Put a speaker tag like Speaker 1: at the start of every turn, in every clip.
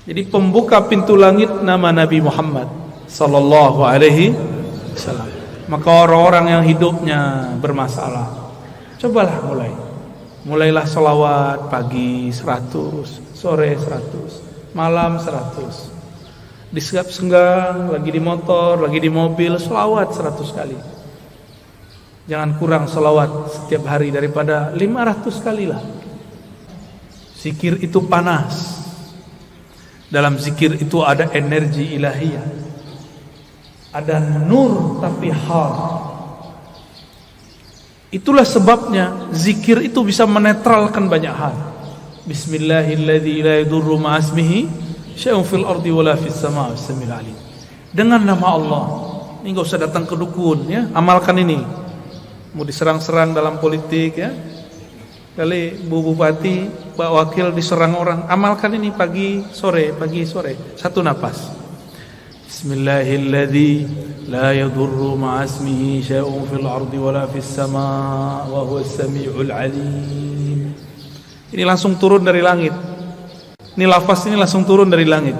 Speaker 1: Jadi pembuka pintu langit nama Nabi Muhammad sallallahu alaihi wasallam. Maka orang-orang yang hidupnya bermasalah, cobalah mulailah selawat pagi 100, sore 100, malam 100. Di setiap senggang, lagi di motor, lagi di mobil, selawat 100 kali. Jangan kurang selawat setiap hari daripada 500 kali lah. Zikir itu panas. Dalam zikir itu ada energi ilahiyah, ada nur tapi har. Itulah sebabnya zikir itu bisa menetralkan banyak hal. Bismillahilladzi la yadurru ma'asmihi syai'un fil ardi wala fis sama'i was-sami'ul 'alim. Dengan nama Allah. Ini enggak usah datang ke dukun ya, amalkan ini. Mau diserang-serang dalam politik ya, kali Bu Bupati, Pak Wakil diserang orang, amalkan ini pagi sore, satu napas. Bismillahilladzi la yadurru ma'asmihi syai'un fil ardi wala fis sama' wa huwas sami'ul 'alim. Ini langsung turun dari langit. Ini lafaz ini langsung turun dari langit.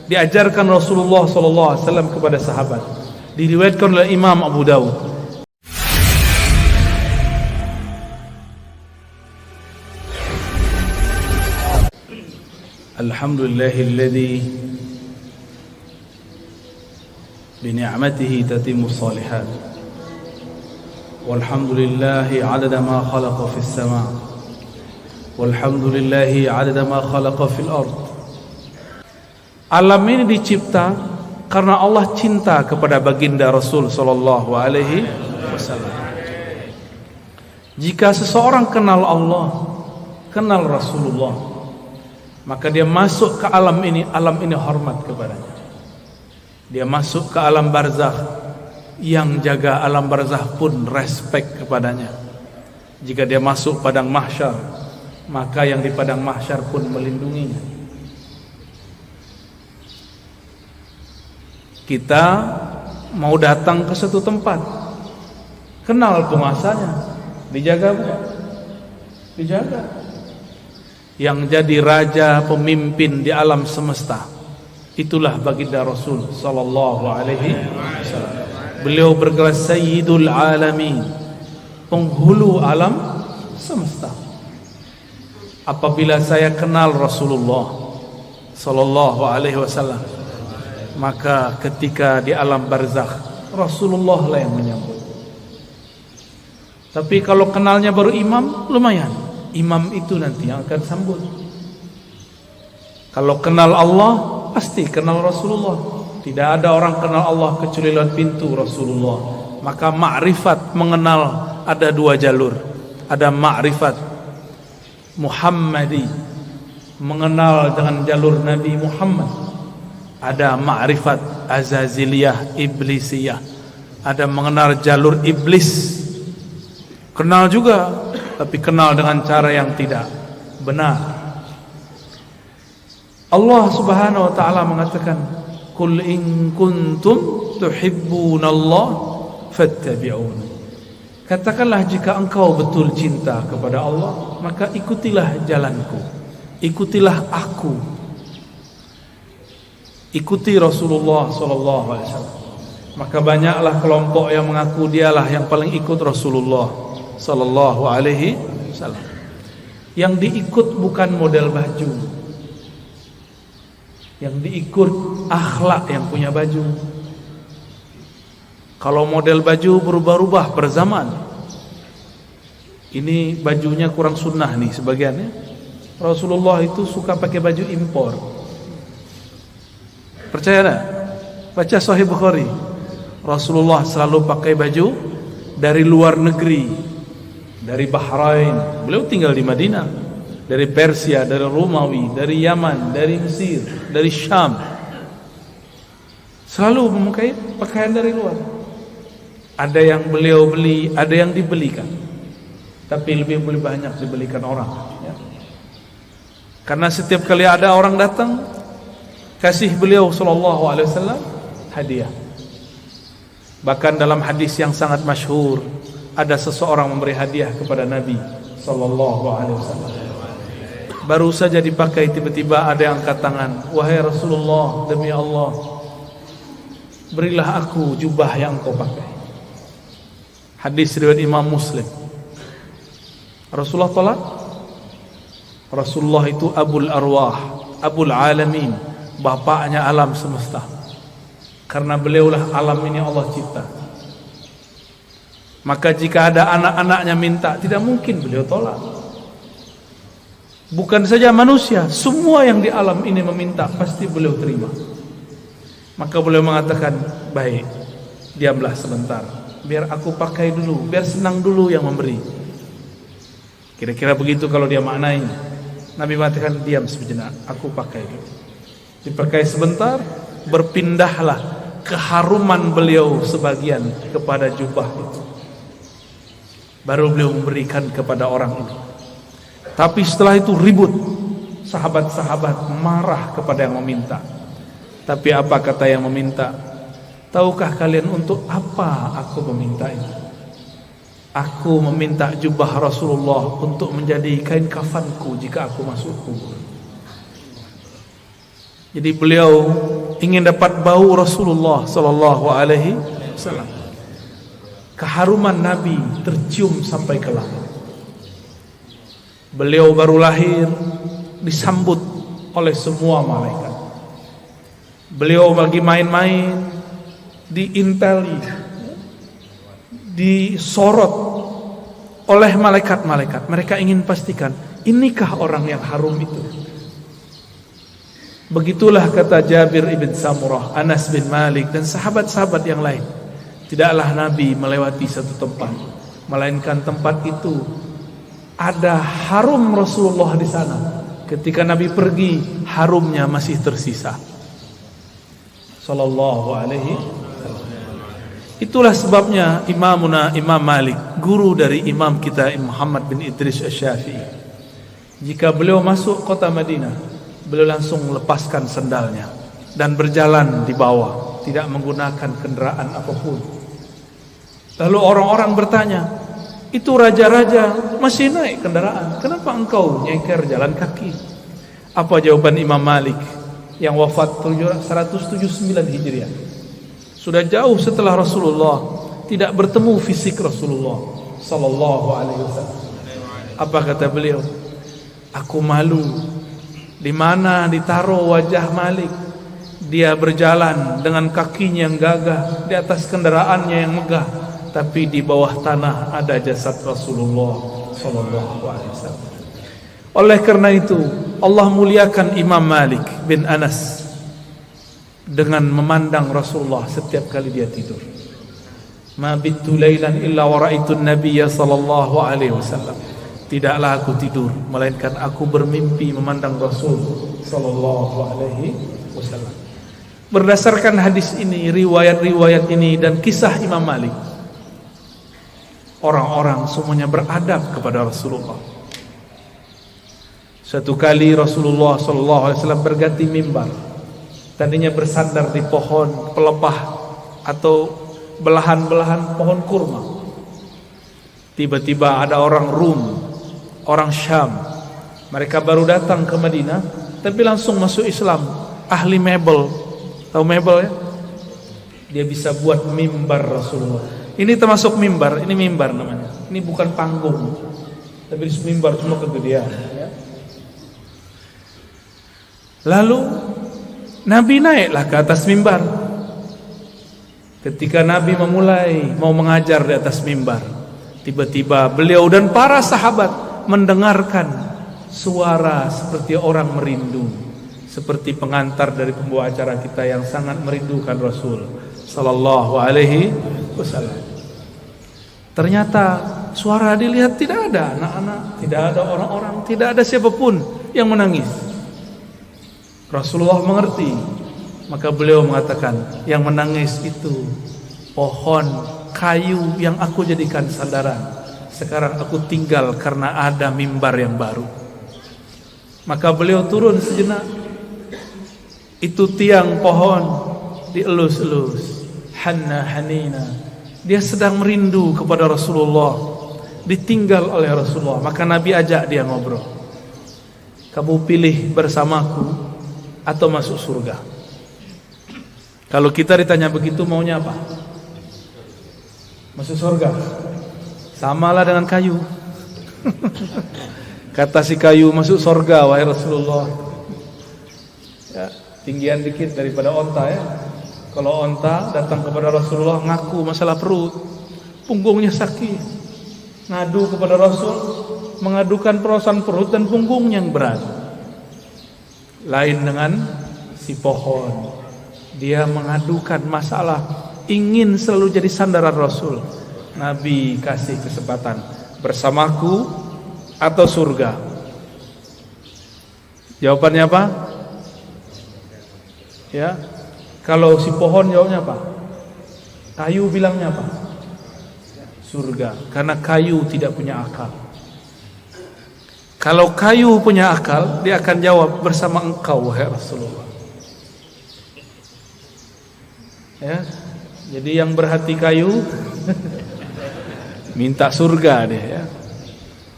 Speaker 1: Diajarkan Rasulullah sallallahu alaihi wasallam kepada sahabat. Diriwayatkan oleh Imam Abu Dawud. Alhamdulillahilladzi bini'matihi tatimmus shalihat. Walhamdulillahi 'adada ma khalaqa fis sama'. Walhamdulillahi 'adada ma khalaqa fil ard. Alam ini dicipta karena Allah cinta kepada baginda Rasul sallallahu alaihi wasallam. Jika seseorang kenal Allah, kenal Rasulullah, maka dia masuk ke alam ini hormat kepadanya. Dia masuk ke alam barzakh, yang jaga alam barzakh pun respect kepadanya. Jika dia masuk padang mahsyar, maka yang di padang mahsyar pun melindunginya. Kita mau datang ke satu tempat, kenal penguasanya, dijaga bukan? Dijaga. Yang jadi raja pemimpin di alam semesta, itulah baginda Rasul sallallahu alaihi wasallam. Beliau bergelar Sayyidul Alamin, penghulu alam semesta. Apabila saya kenal Rasulullah sallallahu alaihi wasallam, maka ketika di alam barzakh Rasulullah lah yang menyambut. Tapi kalau kenalnya baru imam, lumayan. Imam itu nanti yang akan sambut. Kalau kenal Allah, pasti kenal Rasulullah. Tidak ada orang kenal Allah kecuali lewat pintu Rasulullah. Maka ma'rifat mengenal ada dua jalur. Ada ma'rifat Muhammadi, mengenal dengan jalur Nabi Muhammad. Ada ma'rifat Azaziliyah, Iblisiyah. Ada mengenal jalur iblis. Kenal juga, tapi kenal dengan cara yang tidak benar. Allah Subhanahu wa taala mengatakan, "Qul in kuntum tuhibbunallah fattabi'un." Katakanlah jika engkau betul cinta kepada Allah, maka ikutilah jalanku. Ikutilah aku. Ikuti Rasulullah sallallahu alaihi wasallam. Maka banyaklah kelompok yang mengaku dialah yang paling ikut Rasulullah sallallahu alaihi wasallam. Yang diikut bukan model baju, yang diikut akhlak yang punya baju. Kalau model baju berubah-ubah per zaman. Ini bajunya kurang sunnah nih sebagiannya. Rasulullah itu suka pakai baju impor. Percaya tak? Baca Sahih Bukhari. Rasulullah selalu pakai baju dari luar negeri. Dari Bahrain, beliau tinggal di Madinah. Dari Persia, dari Romawi, dari Yaman, dari Mesir, dari Syam. Selalu memakai pakaian dari luar. Ada yang beliau beli, ada yang dibelikan. Tapi lebih banyak dibelikan orang ya. Karena setiap kali ada orang datang, kasih beliau sallallahu alaihi wasallam hadiah. Bahkan dalam hadis yang sangat masyhur, ada seseorang memberi hadiah kepada Nabi sallallahu alaihi wasallam. Baru saja dipakai, tiba-tiba ada yang angkat tangan. Wahai Rasulullah, demi Allah, berilah aku jubah yang engkau pakai. Hadis riwayat Imam Muslim. Rasulullah tolak. Rasulullah itu Abul Arwah, Abul Alamin, bapaknya alam semesta. Karena beliaulah alam ini Allah cipta. Maka jika ada anak-anaknya minta, tidak mungkin beliau tolak. Bukan saja manusia, semua yang di alam ini meminta pasti beliau terima. Maka beliau mengatakan, baik, diamlah sebentar, biar aku pakai dulu, biar senang dulu yang memberi. Kira-kira begitu kalau dia maknai. Nabi mengatakan, diam sejenak, aku pakai dulu. Dipakai sebentar, berpindahlah keharuman beliau sebagian kepada jubah itu. Baru beliau memberikan kepada orang itu. Tapi setelah itu ribut, sahabat-sahabat marah kepada yang meminta. Tapi apa kata yang meminta? Tahukah kalian untuk apa aku meminta ini? Aku meminta jubah Rasulullah untuk menjadi kain kafanku jika aku masuk kubur. Jadi beliau ingin dapat bau Rasulullah sallallahu alaihi wasallam. Keharuman Nabi tercium sampai ke langit. Beliau baru lahir, disambut oleh semua malaikat. Beliau lagi main-main, diinteli, disorot oleh malaikat-malaikat. Mereka ingin pastikan, inikah orang yang harum itu? Begitulah kata Jabir ibn Samurah, Anas bin Malik, dan sahabat-sahabat yang lain. Tidaklah Nabi melewati satu tempat, melainkan tempat itu ada harum Rasulullah di sana. Ketika Nabi pergi, harumnya masih tersisa. Sallallahu alaihi wasallam. Itulah sebabnya Imam Malik, guru dari imam kita Muhammad bin Idris Asy-Syafi'i, jika beliau masuk kota Madinah, beliau langsung lepaskan sendalnya dan berjalan di bawah, tidak menggunakan kendaraan apapun. Lalu orang-orang bertanya, itu raja-raja masih naik kendaraan, kenapa engkau nyeker jalan kaki? Apa jawaban Imam Malik yang wafat 179 Hijriah? Sudah jauh setelah Rasulullah, tidak bertemu fisik Rasulullah sallallahu alaihi wasallam. Apa kata beliau? Aku malu di mana ditaruh wajah Malik. Dia berjalan dengan kakinya yang gagah di atas kendaraannya yang megah, tapi di bawah tanah ada jasad Rasulullah sallallahu alaihi wasallam. Oleh karena itu, Allah muliakan Imam Malik bin Anas dengan memandang Rasulullah setiap kali dia tidur. Ma bittu lailan illa wa ra'aitu an-nabiyya sallallahu alaihi wasallam. Tidaklah aku tidur melainkan aku bermimpi memandang Rasul sallallahu alaihi wasallam. Berdasarkan hadis ini, riwayat-riwayat ini dan kisah Imam Malik, orang-orang semuanya beradab kepada Rasulullah. Suatu kali Rasulullah SAW berganti mimbar. Tadinya bersandar di pohon pelepah atau belahan-belahan pohon kurma. Tiba-tiba ada orang Rum, orang Syam. Mereka baru datang ke Madinah, tapi langsung masuk Islam. Ahli mebel, tahu mebel ya? Dia bisa buat mimbar Rasulullah. Ini termasuk mimbar, ini mimbar namanya. Ini bukan panggung, tapi mimbar cuma kegedean. Ya. Lalu Nabi naiklah ke atas mimbar. Ketika Nabi memulai mau mengajar di atas mimbar, tiba-tiba beliau dan para sahabat mendengarkan suara seperti orang merindu, seperti pengantar dari pembawa acara kita yang sangat merindukan Rasul sallallahu alaihi wasallam. Ternyata suara dilihat tidak ada anak-anak, tidak ada orang-orang, tidak ada siapapun yang menangis. Rasulullah mengerti, maka beliau mengatakan, yang menangis itu pohon kayu yang aku jadikan sandaran. Sekarang aku tinggal karena ada mimbar yang baru. Maka beliau turun sejenak. Itu tiang pohon dielus-elus, hanna hanina. Dia sedang merindu kepada Rasulullah, ditinggal oleh Rasulullah. Maka Nabi ajak dia ngobrol. Kamu pilih bersamaku atau masuk surga? Kalau kita ditanya begitu, maunya apa? Masuk surga. Samalah dengan kayu. Kata si kayu, masuk surga wahai Rasulullah. Ya, tinggian dikit daripada onta ya. Kalau onta datang kepada Rasulullah ngaku masalah perut, punggungnya sakit, ngadu kepada Rasul, mengadukan perasaan perut dan punggungnya yang berat. Lain dengan si pohon, dia mengadukan masalah, ingin selalu jadi sandaran Rasul. Nabi kasih kesempatan, bersamaku atau surga? Jawabannya apa? Ya, kalau si pohon jawabnya apa? Kayu bilangnya apa? Surga, karena kayu tidak punya akal. Kalau kayu punya akal, dia akan jawab bersama engkau wahai Rasulullah. Ya, jadi yang berhati kayu minta surga dia ya.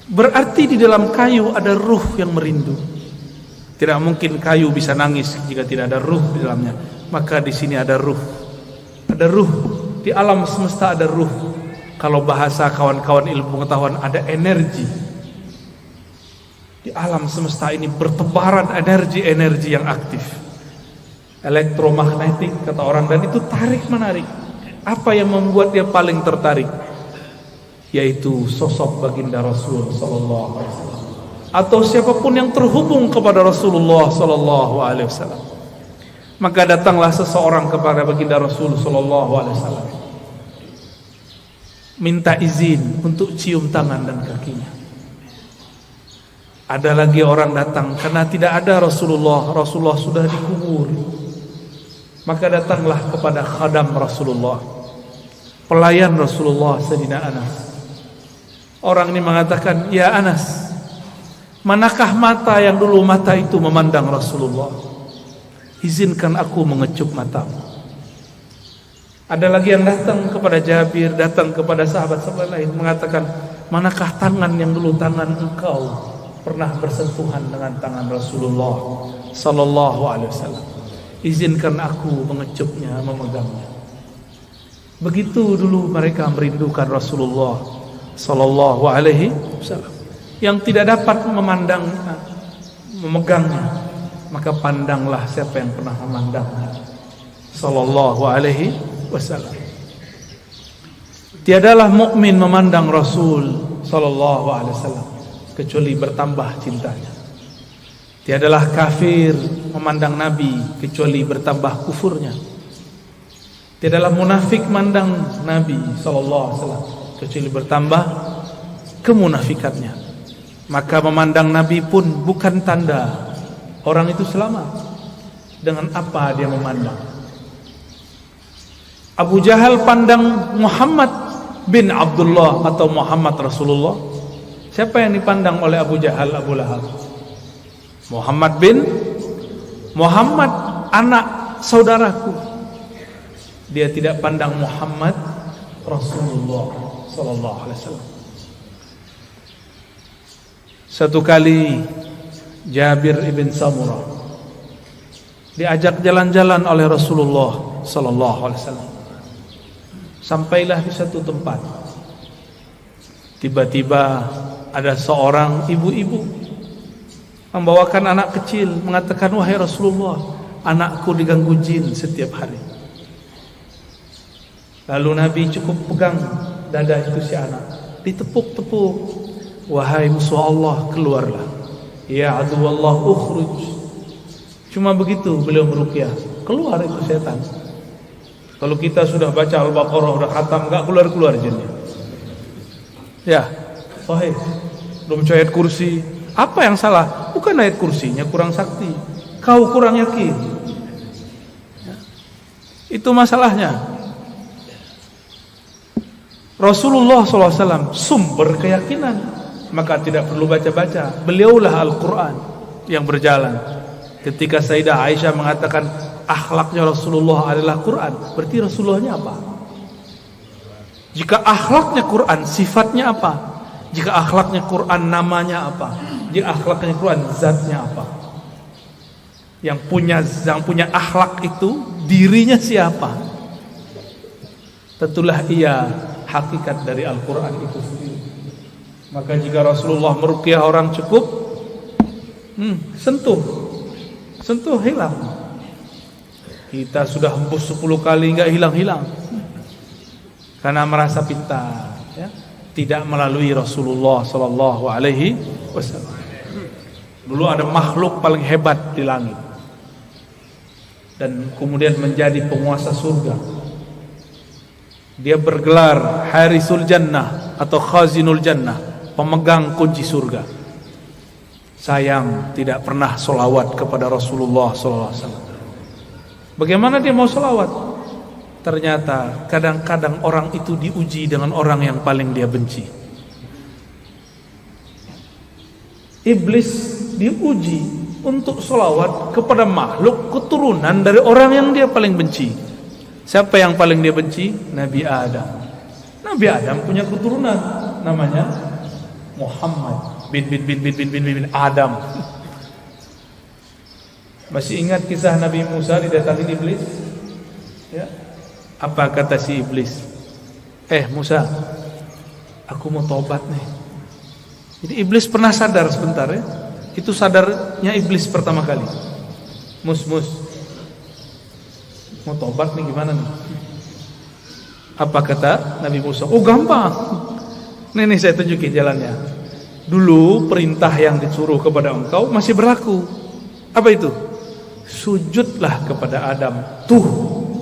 Speaker 1: Berarti di dalam kayu ada ruh yang merindu. Tidak mungkin kayu bisa nangis jika tidak ada ruh di dalamnya. Maka di sini ada ruh. Ada ruh. Di alam semesta ada ruh. Kalau bahasa kawan-kawan ilmu pengetahuan, ada energi. Di alam semesta ini bertebaran energi-energi yang aktif. Elektromagnetik kata orang, dan itu tarik menarik. Apa yang membuat dia paling tertarik? Yaitu sosok baginda Rasul sallallahu alaihi wasallam, atau siapapun yang terhubung kepada Rasulullah sallallahu alaihi wasallam. Maka datanglah seseorang kepada baginda Rasul sallallahu alaihi wasallam, minta izin untuk cium tangan dan kakinya. Ada lagi orang datang karena tidak ada Rasulullah, Rasulullah sudah dikubur. Maka datanglah kepada khadam Rasulullah, pelayan Rasulullah, Sayyidina Anas. Orang ini mengatakan, ya Anas, manakah mata yang dulu mata itu memandang Rasulullah? Izinkan aku mengecup matamu. Ada lagi yang datang kepada Jabir, datang kepada sahabat-sahabat lain, mengatakan, manakah tangan yang dulu tangan engkau pernah bersentuhan dengan tangan Rasulullah sallallahu alaihi wasallam? Izinkan aku mengecupnya, memegangnya. Begitu dulu mereka merindukan Rasulullah sallallahu alaihi wasallam, yang tidak dapat memandangnya, memegangnya. Maka pandanglah siapa yang pernah memandangnya sallallahu alaihi wasallam. Tiadalah mukmin memandang Rasul sallallahu alaihi wasallam kecuali bertambah cintanya. Tiadalah kafir memandang Nabi kecuali bertambah kufurnya. Tiadalah munafik memandang Nabi sallallahu alaihi wasallam kecuali bertambah kemunafikannya. Maka memandang Nabi pun bukan tanda orang itu selamat. Dengan apa dia memandang? Abu Jahal pandang Muhammad bin Abdullah atau Muhammad Rasulullah. Siapa yang dipandang oleh Abu Jahal, Abu Lahab? Muhammad bin Muhammad, anak saudaraku. Dia tidak pandang Muhammad Rasulullah sallallahu alaihi wasallam. Satu kali Jabir ibn Samurah diajak jalan-jalan oleh Rasulullah sallallahu alaihi wasallam. Sampailah di satu tempat. Tiba-tiba ada seorang ibu-ibu membawakan anak kecil, mengatakan, wahai Rasulullah, anakku diganggu jin setiap hari. Lalu Nabi cukup pegang dada itu si anak, ditepuk-tepuk. Wahai musuh Allah, keluarlah. Ya aduwallah ukhruj. Cuma begitu beliau meruqyah, keluar itu setan. Kalau kita sudah baca Al-Baqarah, sudah khatam, enggak keluar-keluar jinnya. Ya, sahih. Belum ayat kursi. Apa yang salah? Bukan ayat kursinya kurang sakti, kau kurang yakin. Itu masalahnya. Rasulullah SAW sumber keyakinan, maka tidak perlu baca-baca. Beliaulah Al-Quran yang berjalan. Ketika Sayyidah Aisyah mengatakan akhlaknya Rasulullah adalah Quran, berarti Rasulullahnya apa? Jika akhlaknya Quran, sifatnya apa? Jika akhlaknya Quran, namanya apa? Jika akhlaknya Quran, zatnya apa? Yang punya akhlak itu dirinya siapa? Tentulah ia hakikat dari Al-Quran itu sendiri. Maka jika Rasulullah meruqyah orang cukup sentuh hilang. Kita sudah hembus 10 kali enggak hilang-hilang, karena merasa pintar, ya. Tidak melalui Rasulullah sallallahu alaihi wasallam. Dulu ada makhluk paling hebat di langit dan kemudian menjadi penguasa surga. Dia bergelar Harisul Jannah atau Khazinul Jannah, pemegang kunci surga. Sayang tidak pernah solawat kepada Rasulullah sallallahu alaihi wasallam. Bagaimana dia mau solawat? Ternyata kadang-kadang orang itu diuji dengan orang yang paling dia benci. Iblis diuji untuk solawat kepada makhluk keturunan dari orang yang dia paling benci. Siapa yang paling dia benci? Nabi Adam. Nabi Adam punya keturunan namanya Muhammad bin Adam. Masih ingat kisah Nabi Musa didatangi iblis? Ya. Apa kata si iblis? Musa, aku mau tobat nih. Jadi iblis pernah sadar sebentar, ya. Itu sadarnya iblis pertama kali. Mus, mau tobat nih, gimana nih? Apa kata Nabi Musa? Oh, gampang. Nih saya tunjukin jalannya. Dulu perintah yang disuruh kepada engkau masih berlaku. Apa itu? Sujudlah kepada Adam. Tuh,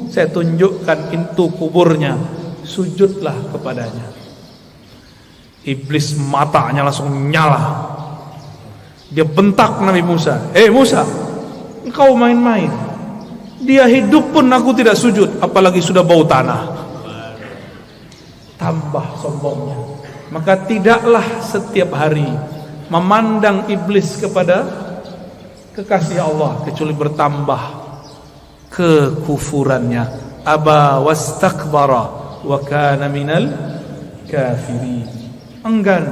Speaker 1: saya tunjukkan pintu kuburnya. Sujudlah kepadanya. Iblis matanya langsung nyala. Dia bentak Nabi Musa. Musa, engkau main-main. Dia hidup pun aku tidak sujud, apalagi sudah bau tanah. Tambah sombongnya. Maka tidaklah setiap hari memandang iblis kepada kekasih Allah kecuali bertambah kekufurannya. Aba wastakbara wa kana minal kafirin. Enggan,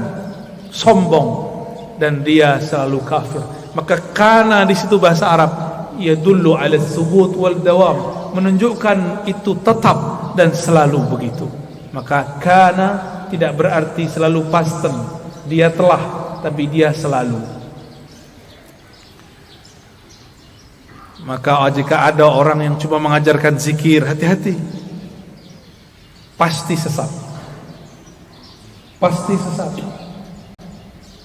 Speaker 1: sombong, dan dia selalu kafir. Maka kana di situ bahasa Arab yadullu ala tsubut wal dawam, menunjukkan itu tetap dan selalu begitu. Maka kana tidak berarti selalu pasten, dia telah, tapi dia selalu. Maka jika ada orang yang cuma mengajarkan zikir, hati-hati. Pasti sesat. Pasti sesat.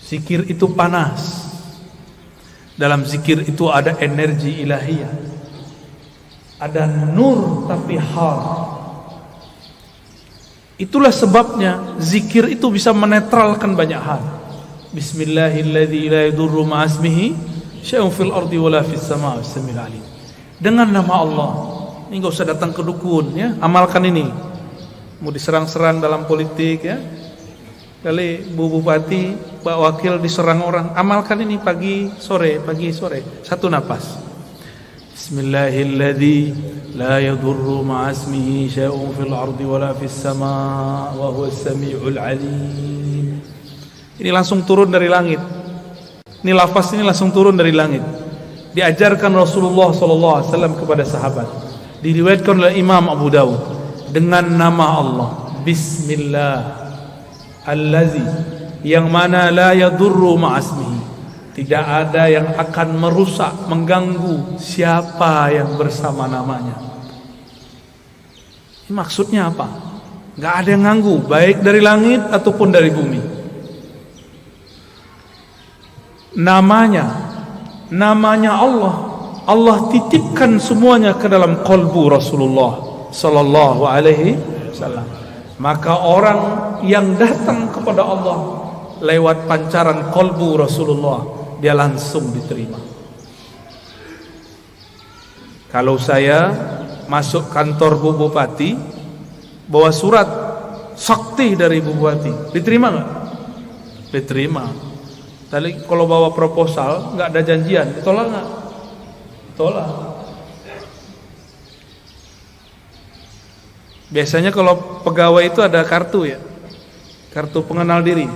Speaker 1: Zikir itu panas. Dalam zikir itu ada energi ilahiyah. Ada nur tapi har. Itulah sebabnya zikir itu bisa menetralkan banyak hal. Bismillahilladzi la yadurru ma'asmihi syai'un fil ardi wala fis samaa'i was-sami'ul 'alim. Dengan nama Allah. Ini enggak usah datang ke dukun, ya. Amalkan ini. Mau diserang-serang dalam politik, ya. Kali Bu Bupati, Pak Wakil diserang orang, amalkan ini pagi sore. Satu napas. Bismillahilladzi la yadurru ma'asmihi syai'un fil ardi wala fis samaa'i wa huwas samiul 'alim. Ini langsung turun dari langit. Ini lafaz ini langsung turun dari langit. Diajarkan Rasulullah SAW kepada sahabat. Diriwayatkan oleh Imam Abu Dawud dengan nama Allah. Bismillah allazi, yang mana la yadurru ma'asmihi, tidak ada yang akan merusak, mengganggu siapa yang bersama namanya. Ini maksudnya apa? Gak ada yang ganggu, baik dari langit ataupun dari bumi. Namanya Allah titipkan semuanya ke dalam qalbu Rasulullah sallallahu alaihi wasallam. Maka orang yang datang kepada Allah lewat pancaran qalbu Rasulullah, dia langsung diterima. Kalau saya masuk kantor Bu Bupati, bawa surat sakti dari Bu Bupati, diterima nggak? Diterima. Tapi kalau bawa proposal, nggak ada janjian, ditolak nggak? Tolak. Biasanya kalau pegawai itu ada kartu, ya, kartu pengenal diri.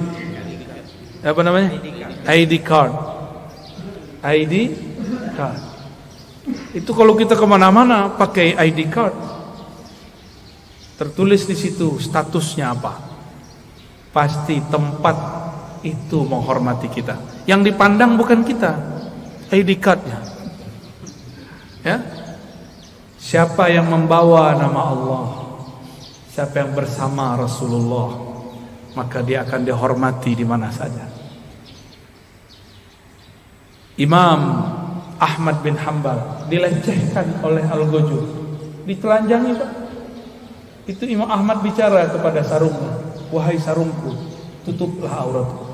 Speaker 1: Apa namanya? ID card. ID card. Itu kalau kita kemana-mana pakai ID card, tertulis di situ statusnya apa. Pasti tempat itu menghormati kita. Yang dipandang bukan kita, ID cardnya. Ya, siapa yang membawa nama Allah, siapa yang bersama Rasulullah, maka dia akan dihormati di mana saja. Imam Ahmad bin Hanbal dilecehkan oleh Al-Ghajjul, ditelanjangi Pak. Itu Imam Ahmad bicara kepada sarungnya, wahai sarungku, tutuplah auratku.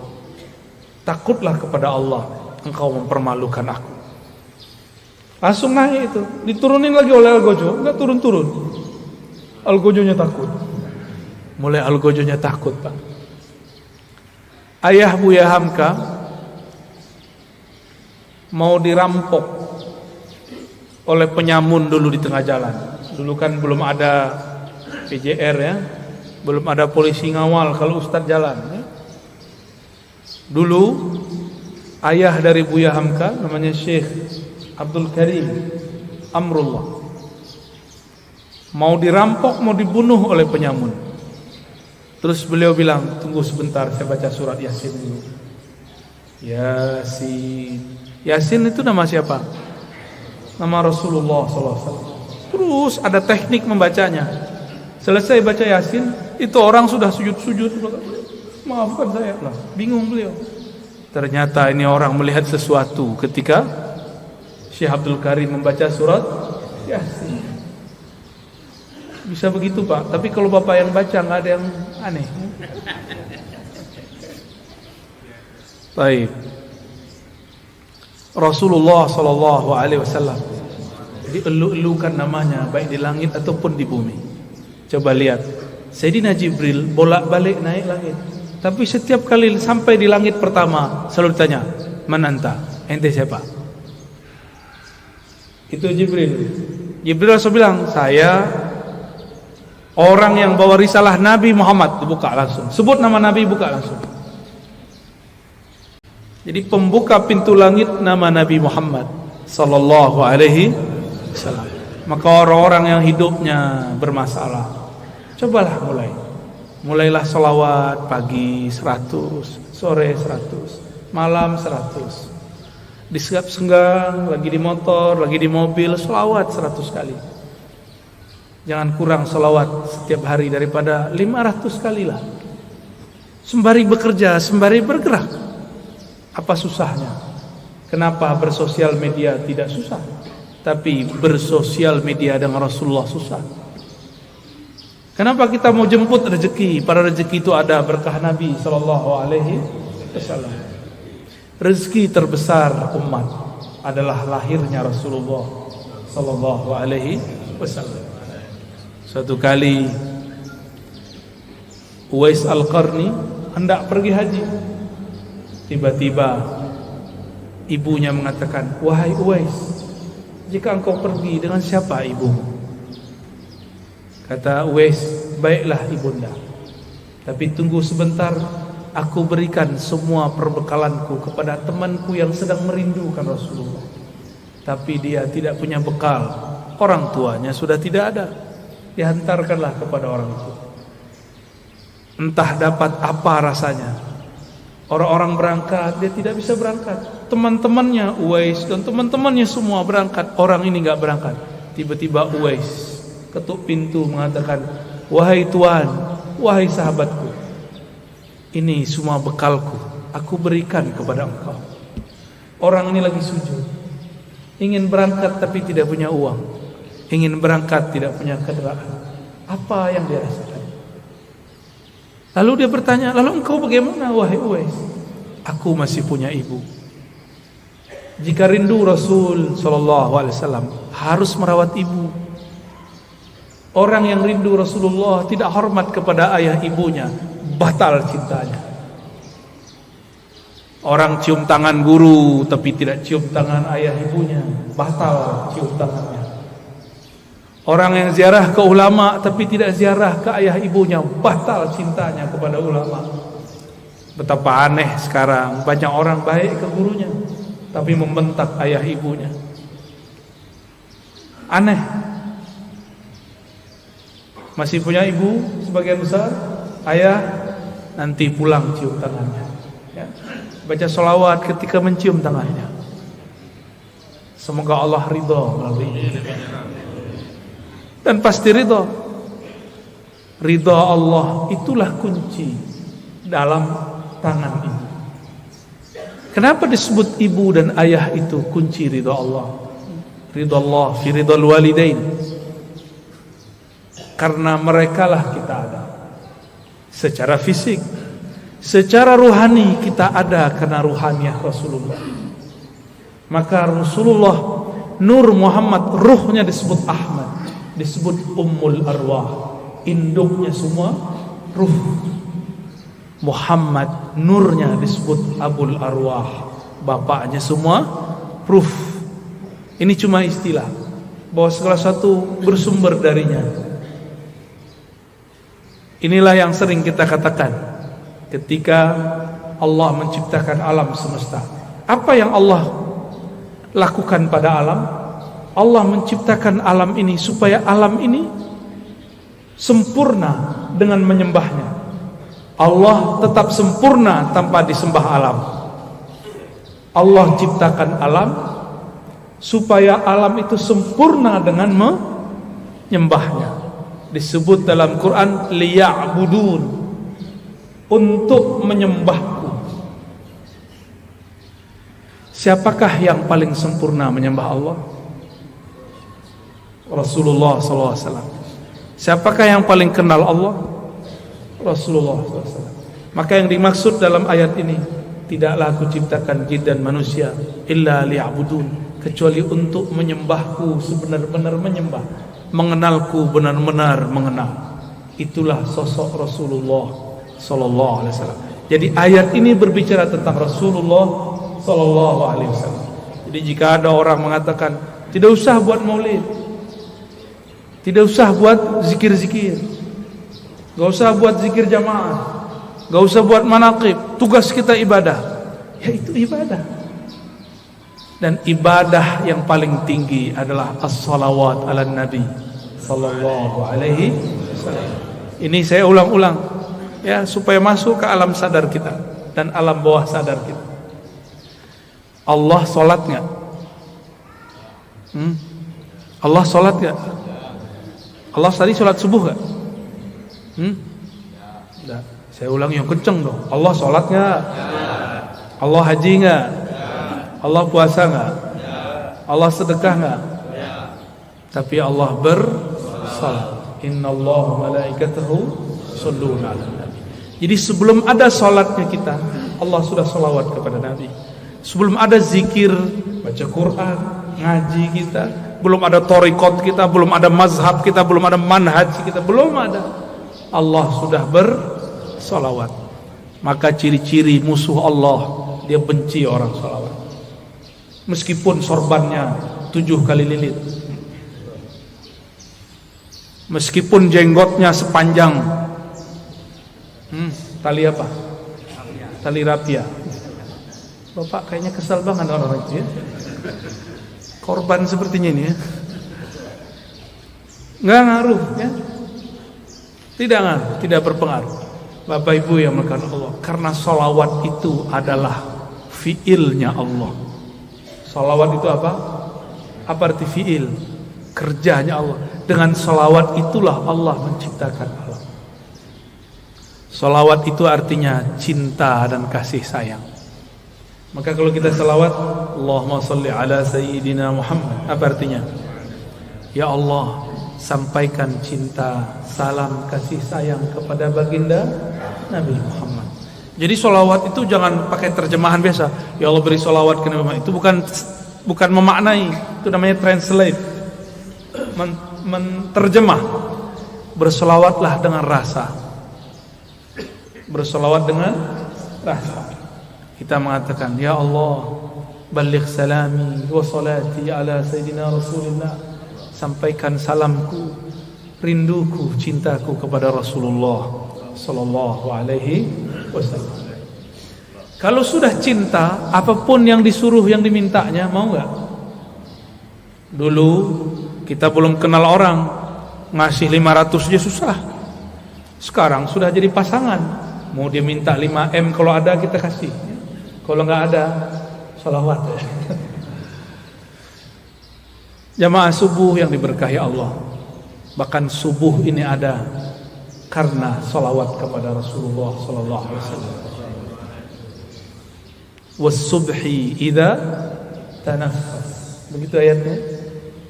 Speaker 1: Takutlah kepada Allah, engkau mempermalukan aku. Langsung naik itu, diturunin lagi oleh Al-Ghajjul, enggak turun-turun. Al-Ghajjulnya takut. Mulai Al-Ghajjulnya takut Pak. Ayah Buya Hamka mau dirampok oleh penyamun dulu di tengah jalan. Dulu kan belum ada PJR ya, belum ada polisi ngawal kalau ustadz jalan ya. Dulu ayah dari Buya Hamka namanya Syekh Abdul Karim Amrullah mau dirampok, mau dibunuh oleh penyamun. Terus beliau bilang, tunggu sebentar saya baca surat Yasin dulu. Yasin itu nama siapa? Nama Rasulullah SAW. Terus ada teknik membacanya. Selesai baca Yasin, itu orang sudah sujud-sujud. Maafkan saya lah, bingung beliau. Ternyata ini orang melihat sesuatu ketika Syekh Abdul Karim membaca surat Yasin. Bisa begitu Pak, tapi kalau Bapak yang baca nggak ada yang aneh. Baik. Rasulullah sallallahu alaihi wasallam dielu-elukan namanya baik di langit ataupun di bumi. Coba lihat, Sayyidina Jibril bolak-balik naik langit. Tapi setiap kali sampai di langit pertama selalu ditanya, "Man anta?" Ente siapa? Itu Jibril. Jibril langsung bilang, "Saya orang yang bawa risalah Nabi Muhammad." Dibuka langsung. Sebut nama Nabi, buka langsung. Jadi pembuka pintu langit nama Nabi Muhammad sallallahu alaihi wasallam. Maka orang-orang yang hidupnya bermasalah, cobalah mulailah selawat pagi 100, sore 100, malam 100. Di senggang, lagi di motor, lagi di mobil, selawat 100 kali. Jangan kurang selawat setiap hari daripada 500 kali lah. Sembari bekerja, sembari bergerak. Apa susahnya? Kenapa bersosial media tidak susah? Tapi bersosial media dengan Rasulullah susah. Kenapa kita mau jemput rezeki? Pada rezeki itu ada berkah Nabi sallallahu alaihi wasallam. Rezeki terbesar umat adalah lahirnya Rasulullah sallallahu alaihi wasallam. Suatu kali Uwais Al-Qarni hendak pergi haji. Tiba-tiba ibunya mengatakan, "Wahai Uwais, jika engkau pergi, dengan siapa ibumu?" Kata Uwais, "Baiklah ibunda, tapi tunggu sebentar, aku berikan semua perbekalanku kepada temanku yang sedang merindukan Rasulullah. Tapi dia tidak punya bekal, orang tuanya sudah tidak ada. Dihantarkanlah kepada orang itu. Entah dapat apa rasanya. Orang-orang berangkat, dia tidak bisa berangkat. Teman-temannya Uwais dan teman-temannya semua berangkat, orang ini enggak berangkat. Tiba-tiba Uwais ketuk pintu mengatakan, "Wahai Tuan, wahai sahabatku, ini semua bekalku, aku berikan kepada engkau." Orang ini lagi sujud, ingin berangkat tapi tidak punya uang, ingin berangkat tidak punya kendaraan. Apa yang dia rasakan? Lalu dia bertanya, "Lalu engkau bagaimana wahai Uwais?" "Aku masih punya ibu. Jika rindu Rasul sallallahu alaihi wasallam harus merawat ibu. Orang yang rindu Rasulullah tidak hormat kepada ayah ibunya, batal cintanya. Orang cium tangan guru tapi tidak cium tangan ayah ibunya, batal cium tangannya. Orang yang ziarah ke ulama tapi tidak ziarah ke ayah ibunya, batal cintanya kepada ulama. Betapa aneh sekarang, banyak orang baik ke gurunya tapi membentak ayah ibunya. Aneh. Masih punya ibu sebagian besar, ayah nanti pulang cium tangannya, ya. Baca sholawat ketika mencium tangannya. Semoga Allah ridha melalui ini. Dan pasti ridha. Ridha Allah itulah kunci dalam tangan ini. Kenapa disebut ibu dan ayah itu kunci ridha Allah? Ridha Allah fi ridhal walidain. Karena merekalah kita ada secara fisik, secara ruhani kita ada karena ruhaniah Rasulullah. Maka Rasulullah Nur Muhammad, ruhnya disebut Ahmad, disebut Ummul Arwah, induknya semua ruh. Muhammad nurnya disebut Abul Arwah, bapaknya semua ruh. Ini cuma istilah bahwa segala satu bersumber darinya. Inilah yang sering kita katakan ketika Allah menciptakan alam semesta. Apa yang Allah lakukan pada alam? Allah menciptakan alam ini supaya alam ini sempurna dengan menyembahnya. Allah tetap sempurna tanpa disembah alam. Allah ciptakan alam supaya alam itu sempurna dengan menyembahnya. Disebut dalam Quran liya'budun, untuk menyembahku. Siapakah yang paling sempurna menyembah Allah? Rasulullah SAW. Siapakah yang paling kenal Allah? Rasulullah SAW. Maka yang dimaksud dalam ayat ini, tidaklah aku ciptakan jin dan manusia illa liya'budun, kecuali untuk menyembahku sebenar-benar menyembah, mengenalku benar-benar mengenal. Itulah sosok Rasulullah sallallahu alaihi wasallam. Jadi ayat ini berbicara tentang Rasulullah sallallahu alaihi wasallam. Jadi jika ada orang mengatakan tidak usah buat maulid, tidak usah buat zikir-zikir, gak usah buat zikir jamaah, gak usah buat manaqib, tugas kita ibadah, ya itu ibadah. Dan ibadah yang paling tinggi adalah as-salawat ala nabi sallallahu alaihi wasallam. Ini saya ulang-ulang ya, supaya masuk ke alam sadar kita dan alam bawah sadar kita. Allah sholat nggak? Allah sholat nggak? Allah tadi sholat subuh nggak? Nggak. Saya ulang yang kenceng dong. Allah sholat nggak? Allah haji nggak? Allah puasa nggak? Allah sedekah nggak? Tapi Allah bersalat. Innallaha malaikatahu yusholluna 'alan nabi. Jadi sebelum ada salatnya kita, Allah sudah salawat kepada Nabi. Sebelum ada zikir, baca Quran, ngaji kita, belum ada thariqat kita, belum ada mazhab kita, belum ada manhaj kita, belum ada, Allah sudah bersalawat. Maka ciri-ciri musuh Allah, dia benci orang salawat. Meskipun sorbannya 7 kali lilit, meskipun jenggotnya sepanjang tali apa? Tali rapia. Bapak kayaknya kesal banget orang itu ya. Korban sepertinya ini ya. Nggak ngaruh ya. Tidak ngaruh, tidak berpengaruh. Bapak Ibu yang melakukan Allah, karena sholawat itu adalah fiilnya Allah. Sholawat itu apa? Apa arti fiil? Kerjanya Allah. Dengan sholawat itulah Allah menciptakan alam. Sholawat itu artinya cinta dan kasih sayang. Maka kalau kita salawat, Allahumma salli ala sayyidina Muhammad, apa artinya? Ya Allah, sampaikan cinta, salam, kasih sayang kepada baginda Nabi Muhammad. Jadi sholawat itu jangan pakai terjemahan biasa. Ya Allah beri sholawat ke Nabi Muhammad. Itu bukan memaknai, itu namanya translate, menterjemah. Bersolawatlah dengan rasa. Bersolawat dengan rasa. Kita mengatakan, Ya Allah, baligh salami wa salati ala sayyidina Rasulullah. Sampaikan salamku, rinduku, cintaku kepada Rasulullah sallallahu alaihi wasallam. Kalau sudah cinta, apapun yang disuruh, yang dimintanya, mau nggak? Dulu kita belum kenal orang, ngasih 500 aja susah. Sekarang sudah jadi pasangan, mau dia minta 5M, kalau ada kita kasih, kalau nggak ada sholawat. Jamaah subuh yang diberkahi Allah, bahkan subuh ini ada karena sholawat kepada Rasulullah Sallallahu Alaihi Wasallam. Was-subhi idza tanaffas. Begitu ayatnya.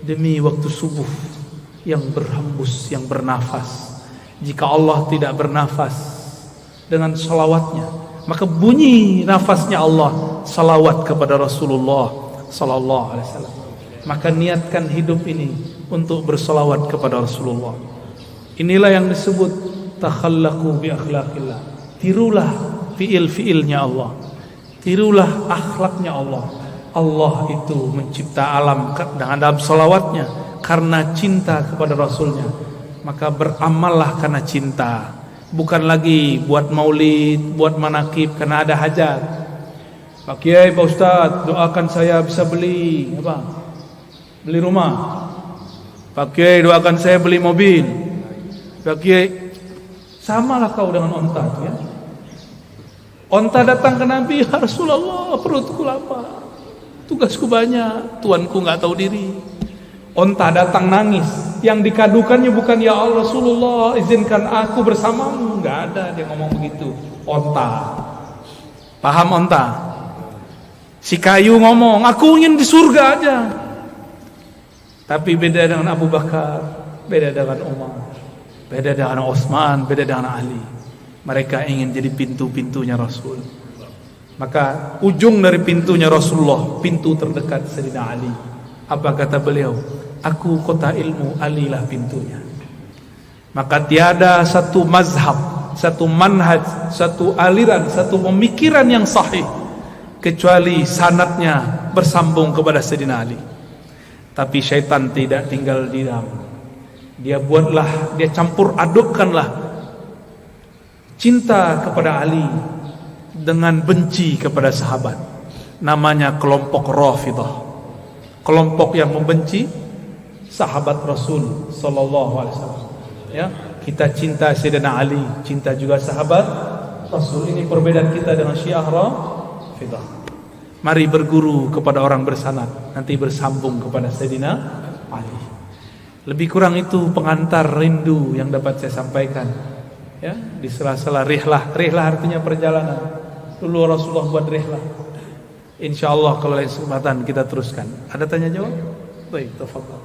Speaker 1: Demi waktu subuh yang berhembus, yang bernafas. Jika Allah tidak bernafas dengan salawatnya, maka bunyi nafasnya Allah salawat kepada Rasulullah Sallallahu Alaihi Wasallam. Maka niatkan hidup ini untuk bersalawat kepada Rasulullah. Inilah yang disebut takhallaqu bi akhlaqillah. Tirulah fiil-fiilnya Allah. Tirulah akhlaknya Allah. Allah itu mencipta alam dalam salawatnya karena cinta kepada Rasulnya. Maka beramallah karena cinta, bukan lagi buat maulid, buat manakib karena ada hajat. Pak Kiai, Pak Ustadz, doakan saya bisa beli apa? Beli rumah. Pak Kiai, doakan saya beli mobil. Pak Kiai, samalah kau dengan onta itu ya. Onta datang ke Nabi, ya Rasulullah, perutku lapar, tugasku banyak, tuanku nggak tahu diri. Onta datang nangis, yang dikadukannya bukan ya Allah Rasulullah, izinkan aku bersamamu, nggak ada dia ngomong begitu. Onta, paham onta? Si kayu ngomong, aku ingin di surga aja. Tapi beda dengan Abu Bakar, beda dengan Umar, beda dengan Utsman, beda dengan Ali. Mereka ingin jadi pintu-pintunya Rasul. Maka ujung dari pintunya Rasulullah, pintu terdekat Sayyidina Ali. Apa kata beliau? Aku kota ilmu, Ali lah pintunya. Maka tiada satu mazhab, satu manhaj, satu aliran, satu pemikiran yang sahih kecuali sanadnya bersambung kepada Sayyidina Ali. Tapi syaitan tidak tinggal diam. Dia buatlah, dia campur adukkanlah cinta kepada Ali dengan benci kepada sahabat. Namanya kelompok Rafidah, kelompok yang membenci sahabat Rasul Sallallahu Alaihi Wasallam. Ya, kita cinta Sayyidina Ali, cinta juga sahabat Rasul. Ini perbedaan kita dengan Syiah Rafidah. Mari berguru kepada orang bersanad, nanti bersambung kepada Sayyidina Ali. Lebih kurang itu pengantar rindu yang dapat saya sampaikan. Ya, di sela-sela rihlah. Rihlah artinya perjalanan. Dulu Rasulullah buat rihlah. Insyaallah kalau lain kesempatan kita teruskan. Ada tanya jawab? Baik, tafadhal.